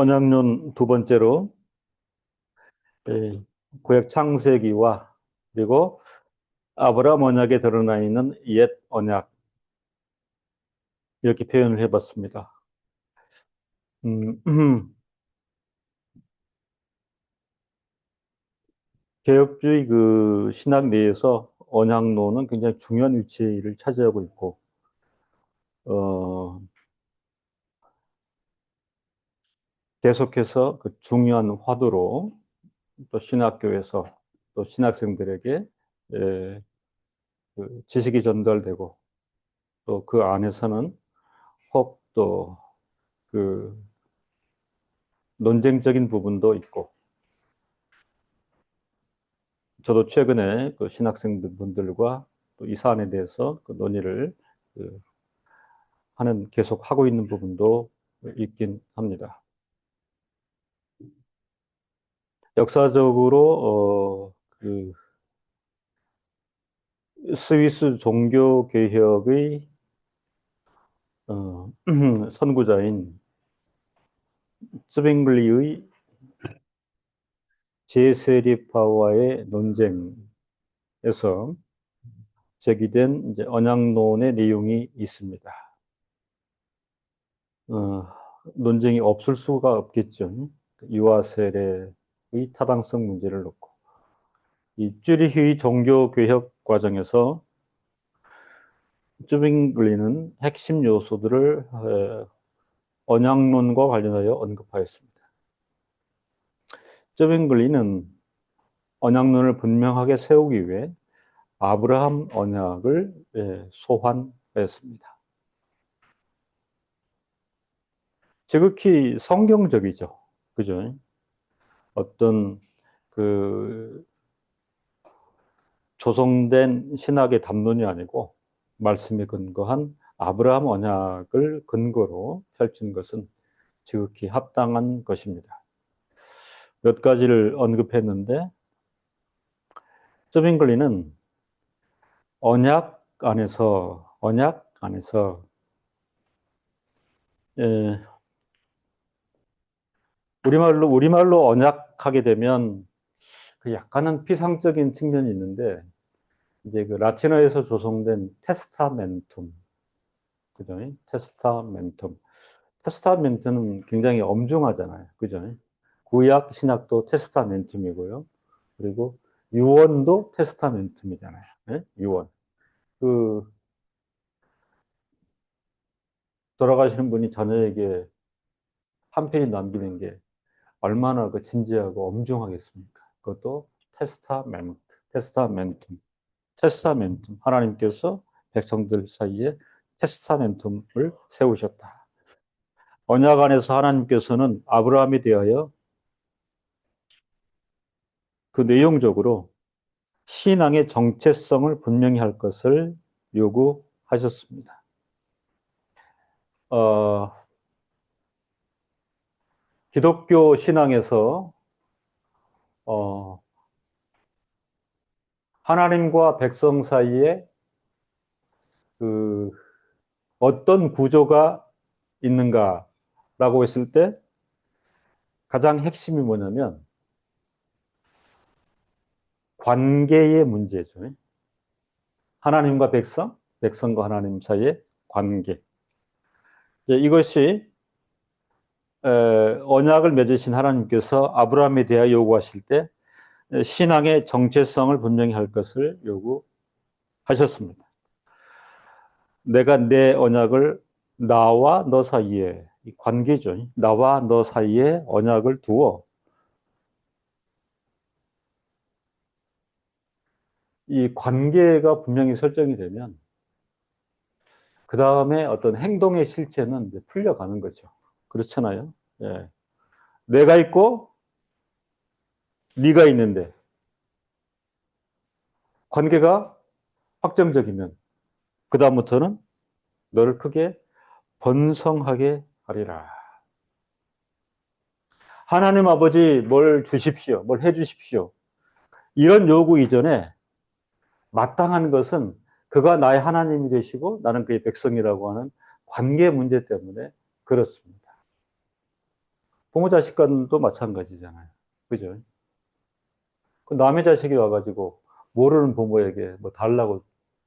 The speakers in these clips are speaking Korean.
언약론 두 번째로 구약 창세기와 그리고 아브라함 언약에 드러나 있는 옛 언약 이렇게 표현을 해봤습니다. 개혁주의 그 신학 내에서 언약론은 굉장히 중요한 위치를 차지하고 있고, 어, 계속해서 그 중요한 화두로 또 신학교에서 또 신학생들에게 그 지식이 전달되고 또 그 안에서는 혹 또 그 논쟁적인 부분도 있고, 저도 최근에 그 신학생분들과 또 이 사안에 대해서 그 논의를 그 계속 하고 있는 부분도 있긴 합니다. 역사적으로 그 스위스 종교 개혁의 선구자인 쯔빙글리의 제세리파와의 논쟁에서 제기된 이제 언약론의 내용이 있습니다. 논쟁이 없을 수가 없겠죠. 유아 세례의 타당성 문제를 놓고 이 쭈리히 종교 개혁 과정에서 쯔빙글리는 핵심 요소들을 언약론과 관련하여 언급하였습니다. 쯔빙글리는 언약론을 분명하게 세우기 위해 아브라함 언약을 소환하였습니다. 지극히 성경적이죠. 그죠? 어떤 그 조성된 신학의 담론이 아니고 말씀에 근거한 아브라함 언약을 근거로 펼친 것은 지극히 합당한 것입니다. 몇 가지를 언급했는데, 쩌빙글리는 언약 안에서 우리말로 언약하게 되면 그 약간은 피상적인 측면이 있는데, 이제 그 라틴어에서 조성된 테스타멘툼, 그죠? 테스타멘트는 굉장히 엄중하잖아요. 그죠? 구약 신약도 테스타멘툼이고요. 그리고 유언도 테스타멘툼이잖아요. 네? 유언. 그 돌아가시는 분이 자녀에게 한 페이지 남기는 게 얼마나 그 진지하고 엄중하겠습니까? 그것도 테스타멘트, 테스타멘툼, 테스타멘툼. 하나님께서 백성들 사이에 테스타멘tum을 세우셨다. 언약 안에서 하나님께서는 아브라함에 대하여 그 내용적으로 신앙의 정체성을 분명히 할 것을 요구하셨습니다. 기독교 신앙에서 하나님과 백성 사이에 그 어떤 구조가 있는가라고 했을 때 가장 핵심이 뭐냐면 관계의 문제죠. 하나님과 백성, 백성과 하나님 사이의 관계. 이것이 언약을 맺으신 하나님께서 아브라함에 대하여 요구하실 때 신앙의 정체성을 분명히 할 것을 요구하셨습니다. 내가 내 언약을 나와 너 사이에, 관계죠. 나와 너 사이에 언약을 두어 이 관계가 분명히 설정이 되면 그 다음에 어떤 행동의 실체는 이제 풀려가는 거죠. 그렇잖아요. 예. 내가 있고 네가 있는데 관계가 확정적이면 그 다음부터는 너를 크게 번성하게 하리라. 하나님 아버지 뭘 주십시오. 뭘 해 주십시오. 이런 요구 이전에 마땅한 것은 그가 나의 하나님이 되시고 나는 그의 백성이라고 하는 관계 문제 때문에 그렇습니다. 부모 자식 간도 마찬가지잖아요. 그죠? 그 남의 자식이 와가지고 모르는 부모에게 뭐 달라고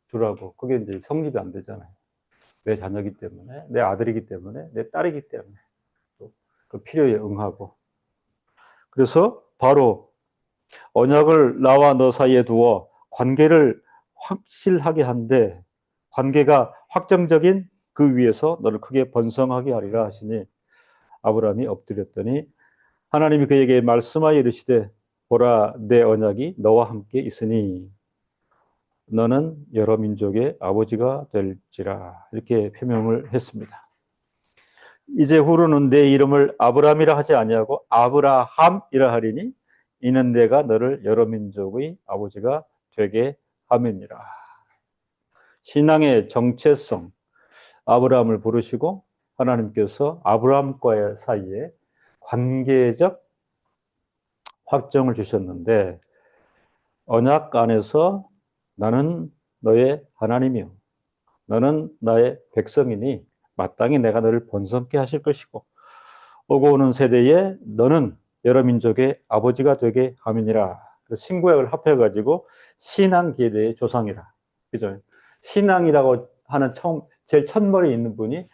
주라고, 그게 이제 성립이 안 되잖아요. 내 자녀이기 때문에, 내 아들이기 때문에, 내 딸이기 때문에 또 그 필요에 응하고. 그래서 바로 언약을 나와 너 사이에 두어 관계를 확실하게 한데, 관계가 확정적인 그 위에서 너를 크게 번성하게 하리라 하시니, 아브라함이 엎드렸더니 하나님이 그에게 말씀하여 이르시되 보라 내 언약이 너와 함께 있으니 너는 여러 민족의 아버지가 될지라, 이렇게 표명을 했습니다. 이제 후로는 내 이름을 아브라함이라 하지 아니하고 아브라함이라 하리니 이는 내가 너를 여러 민족의 아버지가 되게 함이니라. 신앙의 정체성, 아브라함을 부르시고 하나님께서 아브라함과의 사이에 관계적 확정을 주셨는데, 언약 안에서 나는 너의 하나님이요 너는 나의 백성이니 마땅히 내가 너를 번성케 하실 것이고 오고 오는 세대에 너는 여러 민족의 아버지가 되게 함이니라. 신구약을 합해가지고 신앙 계대의 조상이라. 그죠? 신앙이라고 하는 처음 제일 첫머리에 있는 분이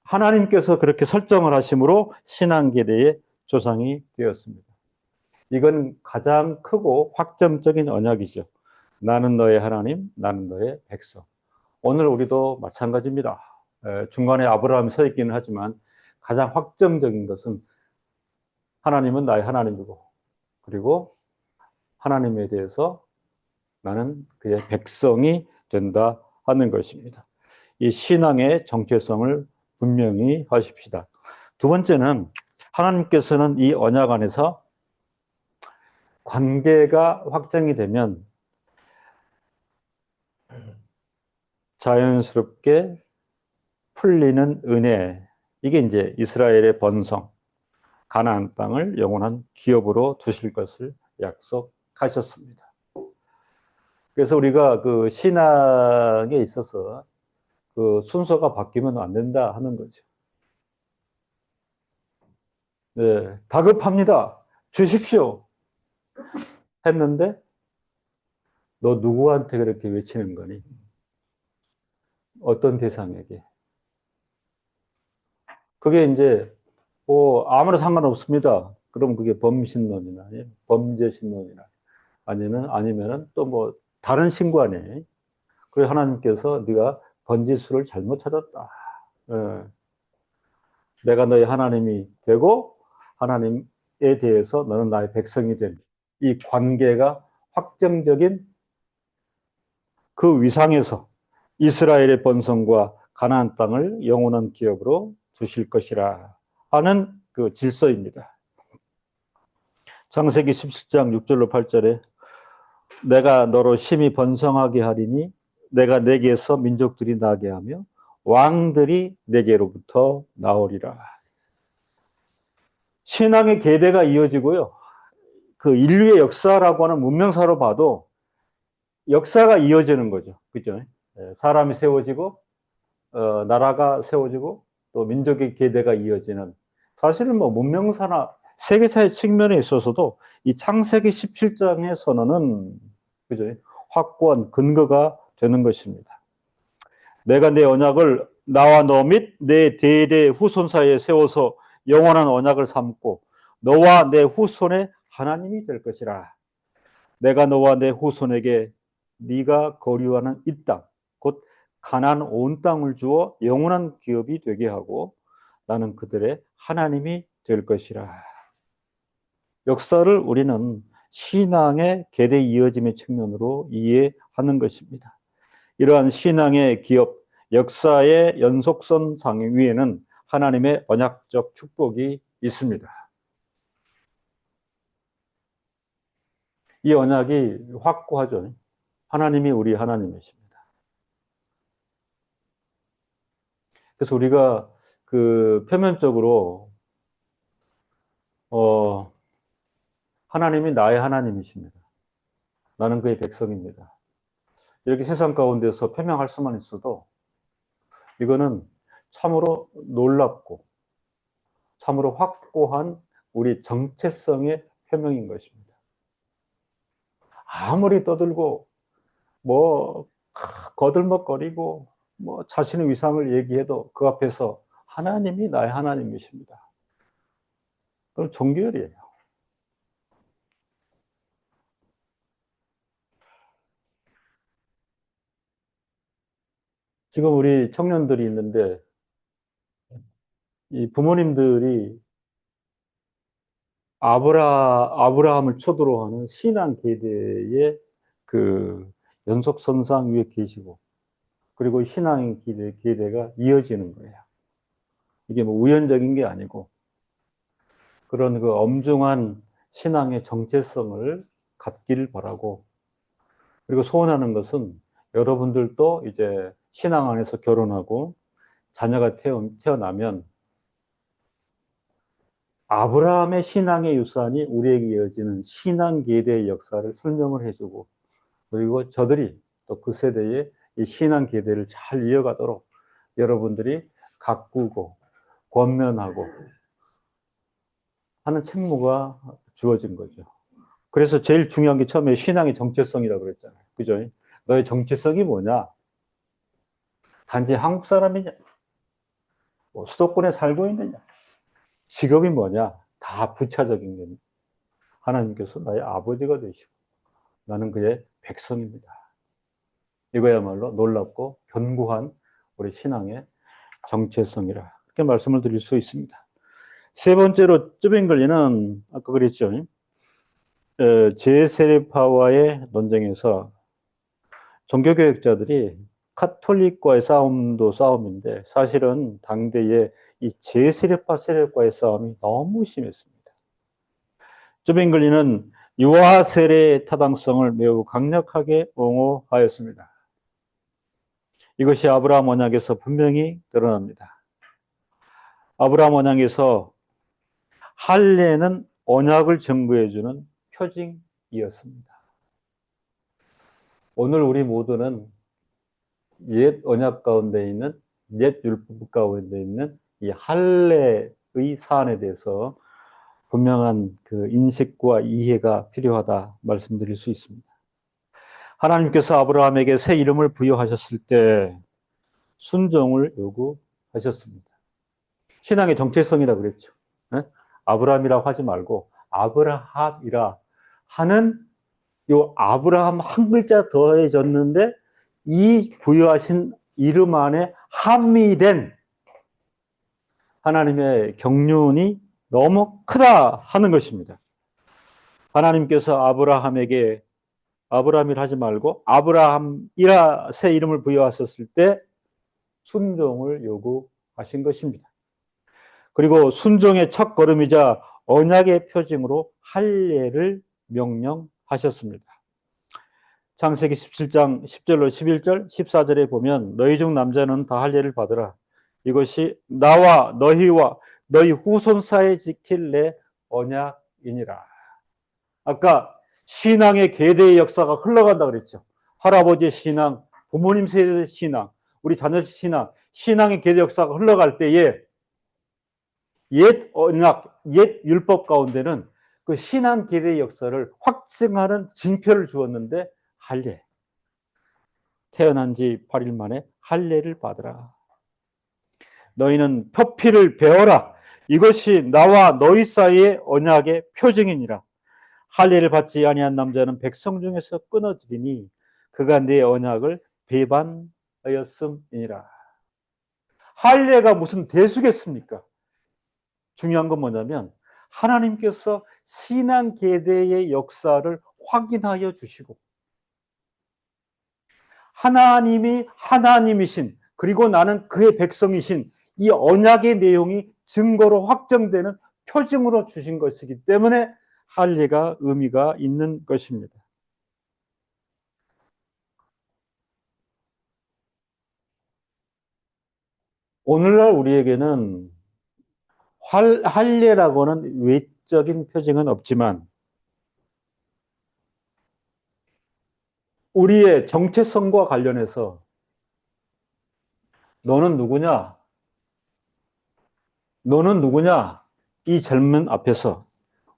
하나님께서 그렇게 설정을 하심으로 신앙 계대의 조상이 되었습니다. 이건 가장 크고 확정적인 언약이죠. 나는 너의 하나님, 나는 너의 백성. 오늘 우리도 마찬가지입니다. 중간에 아브라함이 서 있기는 하지만 가장 확정적인 것은 하나님은 나의 하나님이고, 그리고 하나님에 대해서 나는 그의 백성이 된다 하는 것입니다. 이 신앙의 정체성을 분명히 하십시다. 두 번째는 하나님께서는 이 언약 안에서 관계가 확정이 되면 자연스럽게 풀리는 은혜, 이게 이제 이스라엘의 번성, 가나안 땅을 영원한 기업으로 두실 것을 약속하셨습니다. 그래서 우리가 그 신앙에 있어서 그 순서가 바뀌면 안 된다 하는 거죠. 네, 다급합니다. 주십시오. 했는데 너 누구한테 그렇게 외치는 거니? 어떤 대상에게? 그게 이제 뭐 아무나 상관없습니다. 그럼 그게 범신론이나 범죄신론이나 아니면은 또 뭐 다른 신관에, 그래서 하나님께서 네가 번지수를 잘못 찾았다. 예. 내가 너의 하나님이 되고 하나님에 대해서 너는 나의 백성이 된 이 관계가 확정적인 그 위상에서 이스라엘의 번성과 가나안 땅을 영원한 기업으로 두실 것이라 하는 그 질서입니다. 창세기 17장 6절로 8절에 내가 너로 심히 번성하게 하리니 내가 내게서 민족들이 나게 하며 왕들이 내게로부터 나오리라. 신앙의 계대가 이어지고요. 그 인류의 역사라고 하는 문명사로 봐도 역사가 이어지는 거죠. 그죠? 사람이 세워지고, 나라가 세워지고, 또 민족의 계대가 이어지는. 사실은 뭐 문명사나 세계사의 측면에 있어서도 이 창세기 17장의 선언은, 그죠? 확고한 근거가 되는 것입니다. 내가 내 언약을 나와 너 및 내 대대 후손 사이에 세워서 영원한 언약을 삼고 너와 내 후손의 하나님이 될 것이라. 내가 너와 내 후손에게 네가 거류하는 이 땅, 곧 가나안 온 땅을 주어 영원한 기업이 되게 하고 나는 그들의 하나님이 될 것이라. 역사를 우리는 신앙의 계대 이어짐의 측면으로 이해하는 것입니다. 이러한 신앙의 기업, 역사의 연속선 상 위에는 하나님의 언약적 축복이 있습니다. 이 언약이 확고하죠. 하나님이 우리 하나님이십니다. 그래서 우리가 그 표면적으로 하나님이 나의 하나님이십니다. 나는 그의 백성입니다. 이렇게 세상 가운데서 표명할 수만 있어도 이거는 참으로 놀랍고 참으로 확고한 우리 정체성의 표명인 것입니다. 아무리 떠들고 뭐 거들먹거리고 뭐 자신의 위상을 얘기해도 그 앞에서 하나님이 나의 하나님이십니다. 그럼 종교열이에요. 지금 우리 청년들이 있는데 이 부모님들이 아브라함을 초대로 하는 신앙 계대의 그 연속선상 위에 계시고, 그리고 신앙의 계대가 이어지는 거예요. 이게 뭐 우연적인 게 아니고 그런 그 엄중한 신앙의 정체성을 갖기를 바라고, 그리고 소원하는 것은 여러분들도 이제 신앙 안에서 결혼하고 자녀가 태어나면 아브라함의 신앙의 유산이 우리에게 이어지는 신앙 계대의 역사를 설명을 해주고, 그리고 저들이 또 그 세대에 이 신앙 계대를 잘 이어가도록 여러분들이 가꾸고 권면하고 하는 책무가 주어진 거죠. 그래서 제일 중요한 게 처음에 신앙의 정체성이라고 그랬잖아요. 그죠? 너의 정체성이 뭐냐? 단지 한국 사람이냐? 뭐 수도권에 살고 있느냐? 직업이 뭐냐? 다 부차적인 겁니다. 하나님께서 나의 아버지가 되시고 나는 그의 백성입니다. 이거야말로 놀랍고 견고한 우리 신앙의 정체성이라 그렇게 말씀을 드릴 수 있습니다. 세 번째로 쯔빙글리는 아까 그랬죠. 제세례파와의 논쟁에서 종교개혁자들이 카톨릭과의 싸움도 싸움인데 사실은 당대에 이 제세례파 세력과의 싸움이 너무 심했습니다. 쯔빙글리는 유아 세례의 타당성을 매우 강력하게 옹호하였습니다. 이것이 아브라함 언약에서 분명히 드러납니다. 아브라함 언약에서 할례는 언약을 증거해주는 표징이었습니다. 오늘 우리 모두는 옛 언약 가운데 있는, 옛 율법 가운데 있는 이 할례의 사안에 대해서 분명한 그 인식과 이해가 필요하다 말씀드릴 수 있습니다. 하나님께서 아브라함에게 새 이름을 부여하셨을 때 순종을 요구하셨습니다. 신앙의 정체성이라 그랬죠. 아브라함이라고 하지 말고 아브라함이라 하는 요 아브라함 한 글자 더해졌는데 이 부여하신 이름 안에 함의된 하나님의 경륜이 너무 크다 하는 것입니다. 하나님께서 아브라함에게 아브라함이라 하지 말고 아브라함이라 새 이름을 부여하셨을 때 순종을 요구하신 것입니다. 그리고 순종의 첫 걸음이자 언약의 표징으로 할례를 명령하셨습니다. 창세기 17장 10절로 11절 14절에 보면 너희 중 남자는 다 할례를 받으라. 이것이 나와 너희와 너희 후손 사이에 지킬 내 언약이니라. 아까 신앙의 계대의 역사가 흘러간다 그랬죠. 할아버지의 신앙, 부모님 세대의 신앙, 우리 자녀 신앙, 신앙의 계대 역사가 흘러갈 때에 옛 언약, 옛 율법 가운데는 그 신앙 계대의 역사를 확증하는 징표를 주었는데 할례. 태어난 지 8일 만에 할례를 받으라. 너희는 표피를 베어라. 이것이 나와 너희 사이의 언약의 표징이니라. 할례를 받지 아니한 남자는 백성 중에서 끊어지리니 그가 내 언약을 배반하였음이니라. 할례가 무슨 대수겠습니까? 중요한 건 뭐냐면 하나님께서 신앙 계대의 역사를 확인하여 주시고 하나님이 하나님이신, 그리고 나는 그의 백성이신 이 언약의 내용이 증거로 확정되는 표징으로 주신 것이기 때문에 할례가 의미가 있는 것입니다. 오늘날 우리에게는 할례라고는 외적인 표징은 없지만 우리의 정체성과 관련해서 너는 누구냐? 너는 누구냐? 이 질문 앞에서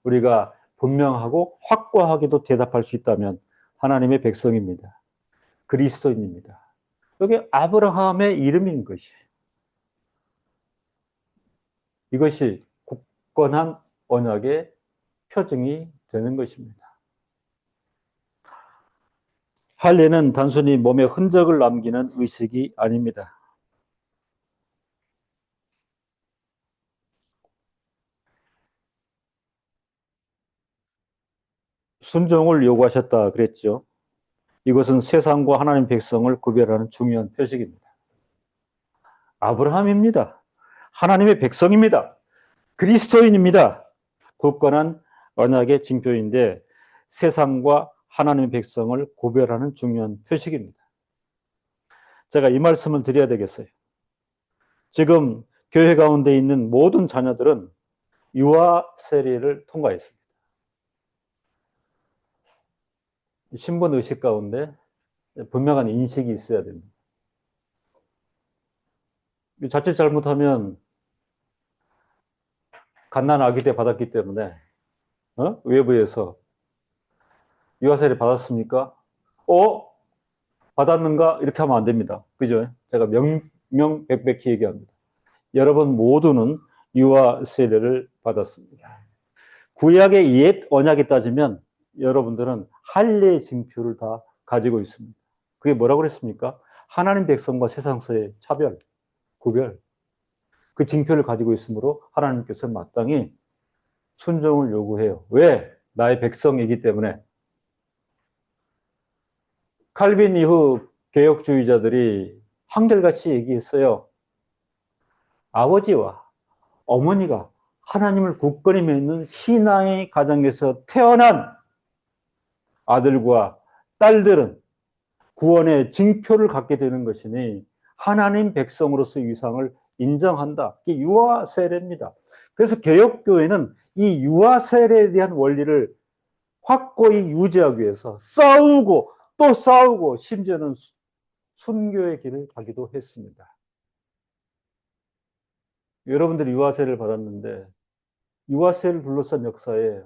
우리가 분명하고 확고하게도 대답할 수 있다면 하나님의 백성입니다. 그리스도인입니다. 여기 아브라함의 이름인 것이, 이것이 굳건한 언약의 표징이 되는 것입니다. 할례는 단순히 몸에 흔적을 남기는 의식이 아닙니다. 순종을 요구하셨다 그랬죠. 이것은 세상과 하나님 백성을 구별하는 중요한 표식입니다. 아브라함입니다. 하나님의 백성입니다. 그리스도인입니다. 굳건한 언약의 징표인데 세상과 하나님의 백성을 구별하는 중요한 표식입니다. 제가 이 말씀을 드려야 되겠어요. 지금 교회 가운데 있는 모든 자녀들은 유아 세례를 통과했습니다. 신분 의식 가운데 분명한 인식이 있어야 됩니다. 자칫 잘못하면 갓난 아기 때 받았기 때문에 외부에서 유아세례 받았습니까? 받았는가? 이렇게 하면 안 됩니다. 그죠? 제가 명명백백히 얘기합니다. 여러분 모두는 유아세례를 받았습니다. 구약의 옛 언약에 따지면 여러분들은 할례의 징표를 다 가지고 있습니다. 그게 뭐라고 그랬습니까? 하나님 백성과 세상서의 차별, 구별. 그 징표를 가지고 있으므로 하나님께서 마땅히 순종을 요구해요. 왜? 나의 백성이기 때문에. 칼빈 이후 개혁주의자들이 한결같이 얘기했어요. 아버지와 어머니가 하나님을 굳건히 믿는 신앙의 가정에서 태어난 아들과 딸들은 구원의 징표를 갖게 되는 것이니 하나님 백성으로서의 위상을 인정한다. 이게 유아 세례입니다. 그래서 개혁교회는 이 유아 세례에 대한 원리를 확고히 유지하기 위해서 싸우고 또 싸우고 심지어는 순교의 길을 가기도 했습니다. 여러분들이 유아세를 받았는데 유아세를 둘러싼 역사에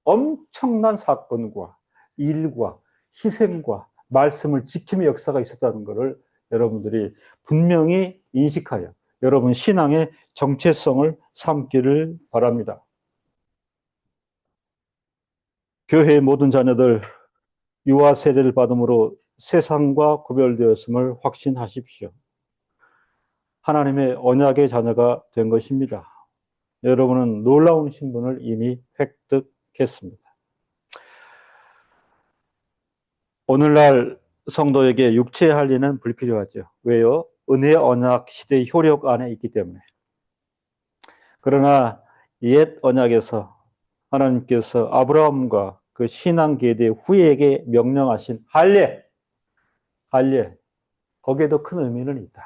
엄청난 사건과 일과 희생과 말씀을 지킴의 역사가 있었다는 것을 여러분들이 분명히 인식하여 여러분 신앙의 정체성을 삼기를 바랍니다. 교회의 모든 자녀들 유아 세례를 받음으로 세상과 구별되었음을 확신하십시오. 하나님의 언약의 자녀가 된 것입니다. 여러분은 놀라운 신분을 이미 획득했습니다. 오늘날 성도에게 육체의 할례는 불필요하죠. 왜요? 은혜의 언약 시대의 효력 안에 있기 때문에. 그러나 옛 언약에서 하나님께서 아브라함과 그 신앙 계대 후에게 명령하신 할례, 거기에도 큰 의미는 있다.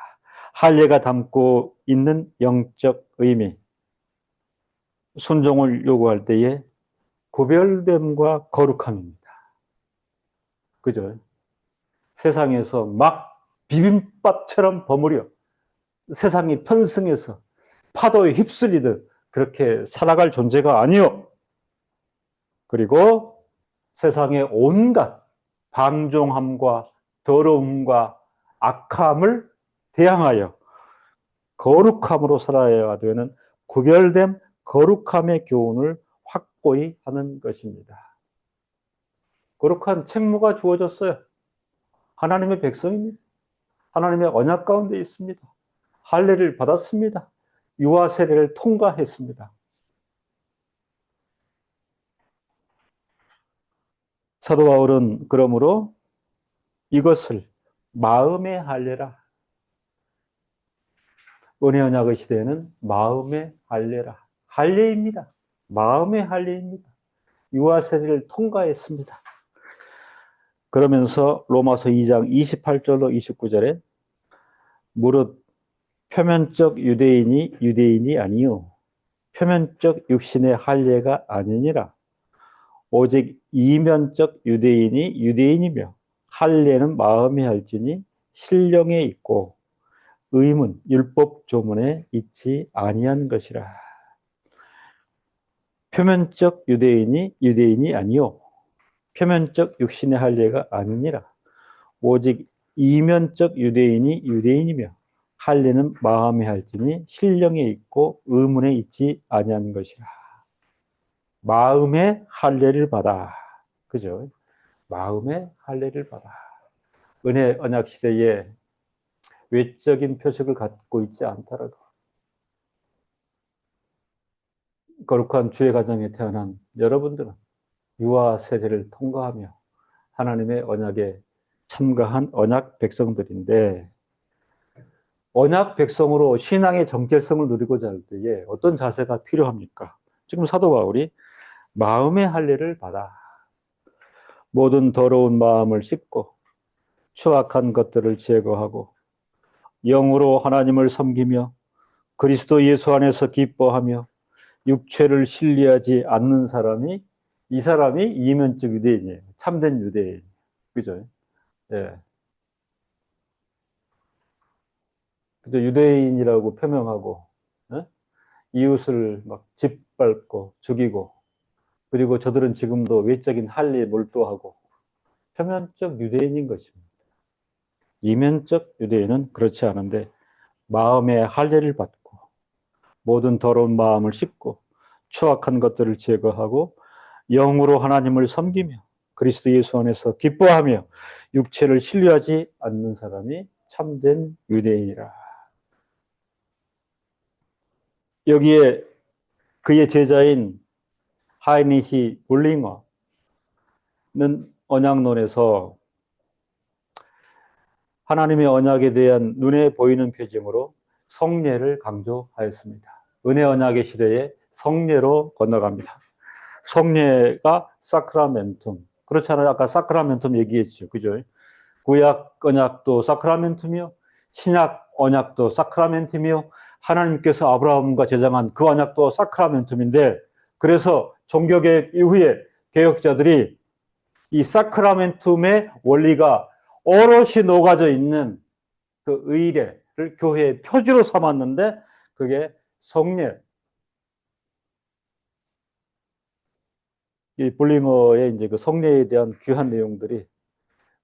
할례가 담고 있는 영적 의미, 순종을 요구할 때에 구별됨과 거룩함입니다. 그죠? 세상에서 막 비빔밥처럼 버무려 세상이 편승해서 파도에 휩쓸리듯 그렇게 살아갈 존재가 아니요. 그리고 세상의 온갖 방종함과 더러움과 악함을 대항하여 거룩함으로 살아야 되는 구별된 거룩함의 교훈을 확고히 하는 것입니다. 거룩한 책무가 주어졌어요. 하나님의 백성입니다. 하나님의 언약 가운데 있습니다. 할례를 받았습니다. 유아 세례를 통과했습니다. 사도 바울은 그러므로 이것을 마음의 할례라. 은혜 언약의 시대에는 마음의 할례라. 할례입니다. 마음의 할례입니다. 유아 세례를 통과했습니다. 그러면서 로마서 2장 28절로 29절에 무릇 표면적 유대인이 아니요 표면적 육신의 할례가 아니니라. 오직 이면적 유대인이며 할례는 마음에 할지니 신령에 있고 의문 율법 조문에 있지 아니한 것이라. 표면적 유대인이 유대인이 아니요 표면적 육신의 할례가 아니니라. 오직 이면적 유대인이 유대인이며 할례는 마음에 할지니 신령에 있고 의문에 있지 아니한 것이라. 마음의 할례를 받아. 그죠? 마음의 할례를 받아. 은혜 언약 시대에 외적인 표식을 갖고 있지 않더라도 거룩한 주의 가정에 태어난 여러분들은 유아 세대를 통과하며 하나님의 언약에 참가한 언약 백성들인데, 언약 백성으로 신앙의 정체성을 누리고자 할 때에 어떤 자세가 필요합니까? 지금 사도 바울이 마음의 할례를 받아 모든 더러운 마음을 씻고 추악한 것들을 제거하고 영으로 하나님을 섬기며 그리스도 예수 안에서 기뻐하며 육체를 신뢰하지 않는 사람이, 이 사람이 이면적 유대인이에요. 참된 유대인. 그죠? 예. 그죠? 유대인이라고 표명하고, 예? 이웃을 막 짓밟고 죽이고, 그리고 저들은 지금도 외적인 할례에 몰두하고, 표면적 유대인인 것입니다. 이면적 유대인은 그렇지 않은데, 마음의 할례를 받고, 모든 더러운 마음을 씻고, 추악한 것들을 제거하고, 영으로 하나님을 섬기며, 그리스도 예수 안에서 기뻐하며, 육체를 신뢰하지 않는 사람이 참된 유대인이라. 여기에 그의 제자인 하이니히 볼링어는 언약론에서 하나님의 언약에 대한 눈에 보이는 표징으로 성례를 강조하였습니다. 은혜 언약의 시대에 성례로 건너갑니다. 성례가 사크라멘툼. 그렇잖아요. 아까 사크라멘툼 얘기했죠. 그죠? 구약 언약도 사크라멘툼이요. 신약 언약도 사크라멘tum이요. 하나님께서 아브라함과 제정한 그 언약도 사크라멘tum인데, 그래서 종교개혁 이후에 개혁자들이 이 사크라멘tum의 원리가 오롯이 녹아져 있는 그 의례를 교회의 표지로 삼았는데, 그게 성례. 이 볼링어의 이제 그 성례에 대한 귀한 내용들이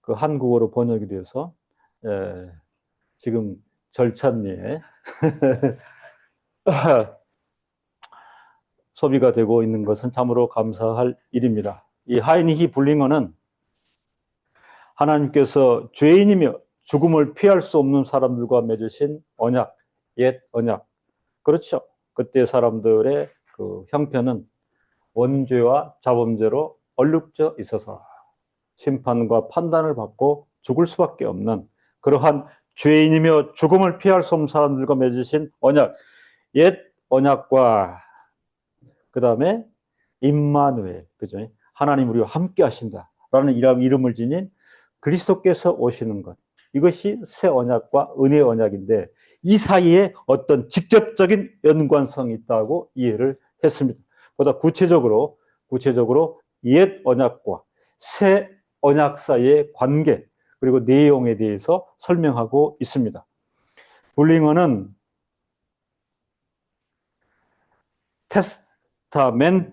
그 한국어로 번역이 돼서 지금 절찬리에 소비가 되고 있는 것은 참으로 감사할 일입니다. 이 하이니히 블링어는 하나님께서 죄인이며 죽음을 피할 수 없는 사람들과 맺으신 언약, 옛 언약. 그렇죠. 그때 사람들의 그 형편은 원죄와 자범죄로 얼룩져 있어서 심판과 판단을 받고 죽을 수밖에 없는 그러한 죄인이며 죽음을 피할 수 없는 사람들과 맺으신 언약, 옛 언약과 그 다음에 임마누엘, 그죠? 하나님 우리와 함께 하신다라는 이름을 지닌 그리스도께서 오시는 것. 이것이 새 언약과 은혜 언약인데, 이 사이에 어떤 직접적인 연관성이 있다고 이해를 했습니다. 보다 구체적으로 옛 언약과 새 언약 사이의 관계, 그리고 내용에 대해서 설명하고 있습니다. 불링어는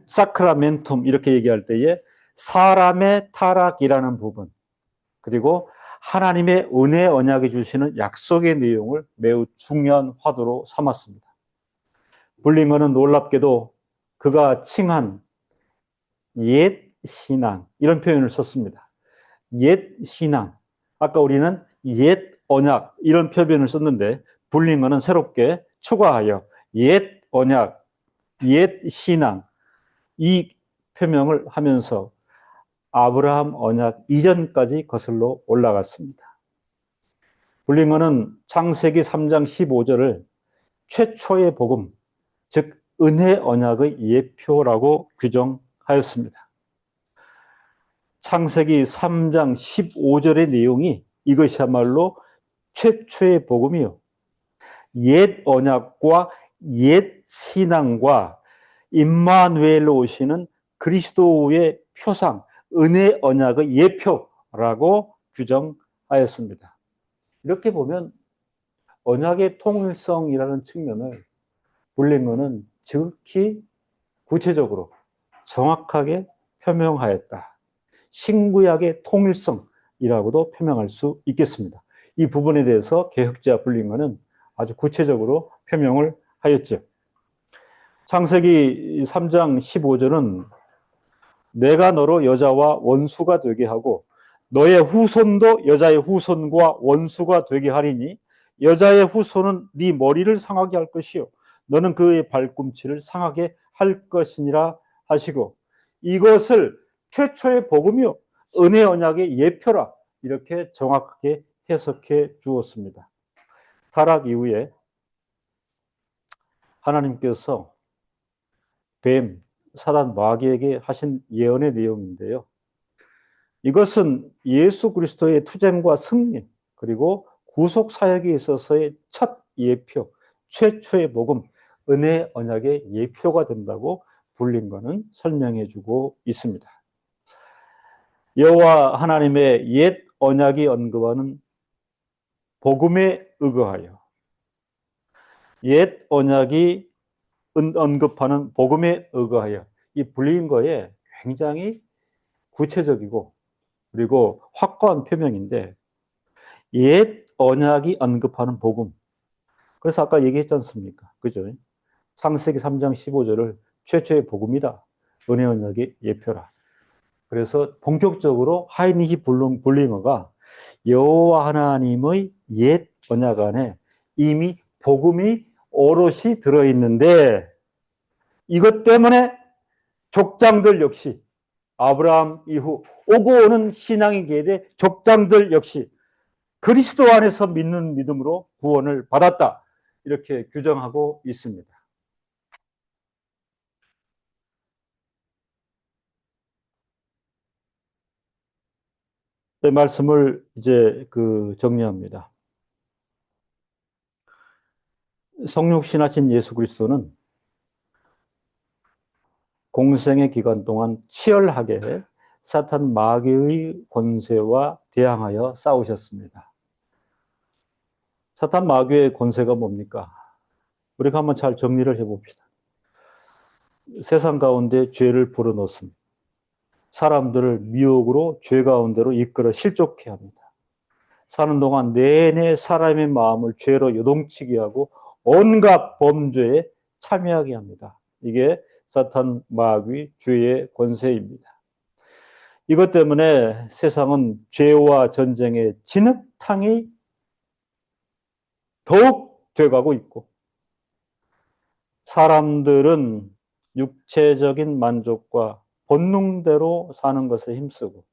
사크라멘툼 이렇게 얘기할 때에 사람의 타락이라는 부분, 그리고 하나님의 은혜 언약이 주시는 약속의 내용을 매우 중요한 화두로 삼았습니다. 불링어는 놀랍게도 그가 칭한 옛 신앙, 이런 표현을 썼습니다. 옛 신앙. 아까 우리는 옛 언약, 이런 표현을 썼는데, 불링어는 새롭게 추가하여 옛 언약, 옛 신앙, 이 표명을 하면서 아브라함 언약 이전까지 거슬러 올라갔습니다. 불링어는 창세기 3장 15절을 최초의 복음, 즉 은혜 언약의 예표라고 규정하였습니다. 창세기 3장 15절의 내용이 이것이야말로 최초의 복음이요, 옛 언약과 옛 신앙과 임마누엘로 오시는 그리스도의 표상, 은혜 언약의 예표라고 규정하였습니다. 이렇게 보면 언약의 통일성이라는 측면을 불링어는 지극히 구체적으로 정확하게 표명하였다. 신구약의 통일성이라고도 표명할 수 있겠습니다. 이 부분에 대해서 개혁자 블링컨은 아주 구체적으로 표명을 하였죠. 창세기 3장 15절은 내가 너로 여자와 원수가 되게 하고 너의 후손도 여자의 후손과 원수가 되게 하리니 여자의 후손은 네 머리를 상하게 할 것이요 너는 그의 발꿈치를 상하게 할 것이니라 하시고 이것을 최초의 복음이요 은혜 언약의 예표라 이렇게 정확하게 해석해 주었습니다. 타락 이후에 하나님께서 뱀, 사단 마귀에게 하신 예언의 내용인데요. 이것은 예수 그리스도의 투쟁과 승리 그리고 구속 사역에 있어서의 첫 예표, 최초의 복음, 은혜 언약의 예표가 된다고 블링컨은 설명해 주고 있습니다. 여호와 하나님의 옛 언약이 언급하는 복음에 의거하여 옛 언약이 언급하는 복음에 의거하여 이 블링컨의 굉장히 구체적이고 그리고 확고한 표명인데 옛 언약이 언급하는 복음. 그래서 아까 얘기했지 않습니까? 그죠? 창세기 3장 15절을 최초의 복음이다. 은혜 언약의 예표라. 그래서 본격적으로 하이니히 블링컨가 여호와 하나님의 옛 언약 안에 이미 복음이 오롯이 들어있는데 이것 때문에 족장들 역시 아브라함 이후 오고 오는 신앙의 계대 족장들 역시 그리스도 안에서 믿는 믿음으로 구원을 받았다. 이렇게 규정하고 있습니다. 네, 말씀을 이제 정리합니다. 성육신하신 예수 그리스도는 공생의 기간 동안 치열하게 사탄 마귀의 권세와 대항하여 싸우셨습니다. 사탄 마귀의 권세가 뭡니까? 우리가 한번 잘 정리를 해봅시다. 세상 가운데 죄를 불어넣습니다. 사람들을 미혹으로 죄 가운데로 이끌어 실족해 합니다. 사는 동안 내내 사람의 마음을 죄로 요동치게 하고 온갖 범죄에 참여하게 합니다. 이게 사탄 마귀 죄의 권세입니다. 이것 때문에 세상은 죄와 전쟁의 진흙탕이 더욱 돼가고 있고 사람들은 육체적인 만족과 본능대로 사는 것에 힘쓰고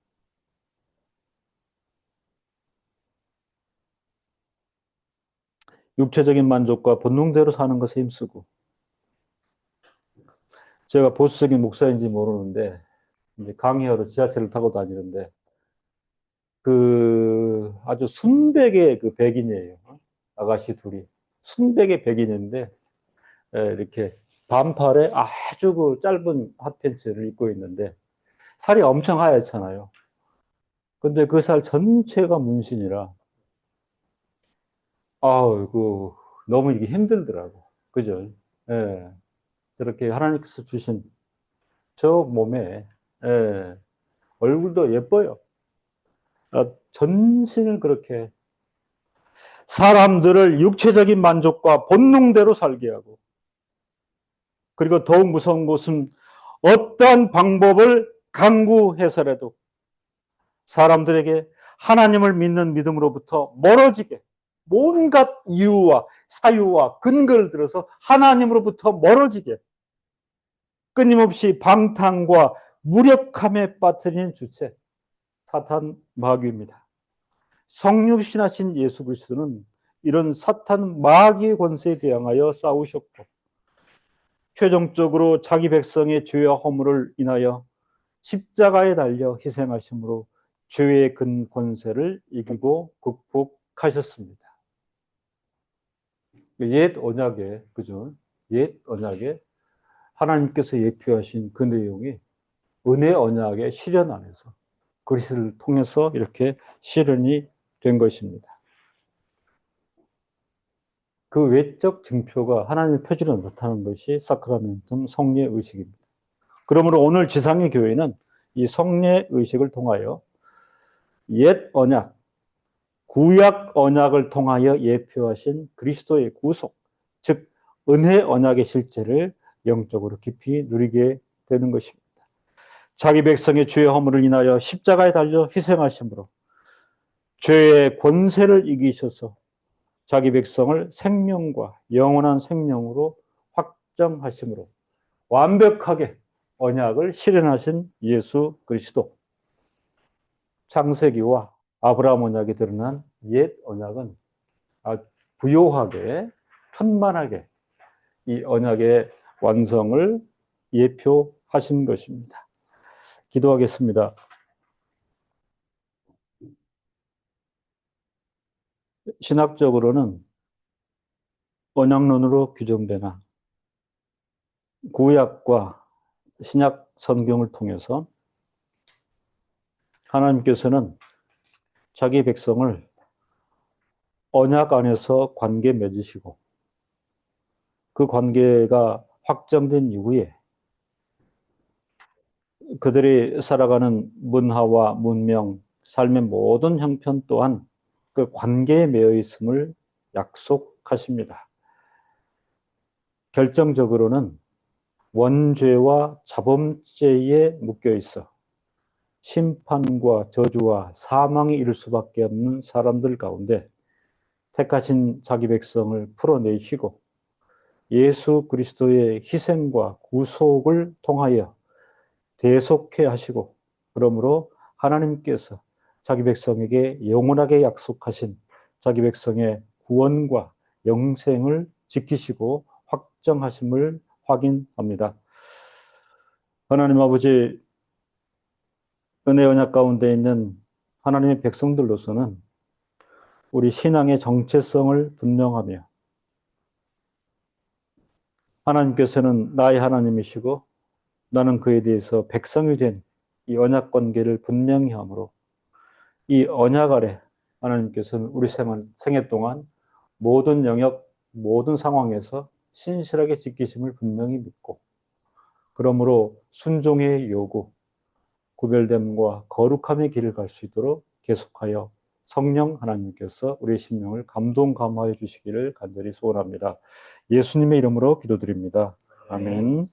육체적인 만족과 본능대로 사는 것에 힘쓰고 제가 보수적인 목사인지 모르는데 이제 강의하러 지하철을 타고 다니는데 아주 순백의 백인이에요. 아가씨 둘이 순백의 백인인데 이렇게 반팔에 아주 짧은 핫팬츠를 입고 있는데 살이 엄청 하얗잖아요. 근데 그 살 전체가 문신이라 아우 너무 이게 힘들더라고. 그죠? 예. 저렇게 하나님께서 주신 저 몸에 예. 얼굴도 예뻐요. 전신을 그렇게 사람들을 육체적인 만족과 본능대로 살게 하고 그리고 더욱 무서운 것은 어떤 방법을 강구해서라도 사람들에게 하나님을 믿는 믿음으로부터 멀어지게 온갖 이유와 사유와 근거를 들어서 하나님으로부터 멀어지게 끊임없이 방탕과 무력함에 빠뜨리는 주체 사탄 마귀입니다. 성육신하신 예수 그리스도는 이런 사탄 마귀의 권세에 대항하여 싸우셨고 최종적으로 자기 백성의 죄와 허물을 인하여 십자가에 달려 희생하심으로 죄의 근 권세를 이기고 극복하셨습니다. 옛 언약에 그죠? 옛 언약에 하나님께서 예표하신 그 내용이 은혜 언약의 실현 안에서 그리스도를 통해서 이렇게 실현이 된 것입니다. 그 외적 증표가 하나님의 표지로 나타나는 것이 사크라멘tum 성례 의식입니다. 그러므로 오늘 지상의 교회는 이 성례 의식을 통하여 옛 언약, 구약 언약을 통하여 예표하신 그리스도의 구속, 즉 은혜 언약의 실제를 영적으로 깊이 누리게 되는 것입니다. 자기 백성의 죄의 허물을 인하여 십자가에 달려 희생하심으로 죄의 권세를 이기셔서 자기 백성을 생명과 영원한 생명으로 확정하심으로 완벽하게 언약을 실현하신 예수 그리스도. 창세기와 아브라함 언약이 드러난 옛 언약은 부요하게 편만하게 이 언약의 완성을 예표하신 것입니다. 기도하겠습니다. 신학적으로는 언약론으로 규정되나 구약과 신약 성경을 통해서 하나님께서는 자기 백성을 언약 안에서 관계 맺으시고 그 관계가 확정된 이후에 그들이 살아가는 문화와 문명, 삶의 모든 형편 또한 그 관계에 매여 있음을 약속하십니다. 결정적으로는 원죄와 자범죄에 묶여 있어 심판과 저주와 사망에 이를 수밖에 없는 사람들 가운데 택하신 자기 백성을 풀어내시고 예수 그리스도의 희생과 구속을 통하여 대속해 하시고 그러므로 하나님께서 자기 백성에게 영원하게 약속하신 자기 백성의 구원과 영생을 지키시고 확정하심을 확인합니다. 하나님 아버지, 은혜 언약 가운데 있는 하나님의 백성들로서는 우리 신앙의 정체성을 분명하며 하나님께서는 나의 하나님이시고 나는 그에 대해서 백성이 된 이 언약 관계를 분명히 하므로 이 언약 아래 하나님께서는 우리 생애 동안 모든 영역, 모든 상황에서 신실하게 지키심을 분명히 믿고 그러므로 순종의 요구, 구별됨과 거룩함의 길을 갈 수 있도록 계속하여 성령 하나님께서 우리의 심령을 감동 감화해 주시기를 간절히 소원합니다. 예수님의 이름으로 기도드립니다. 아멘.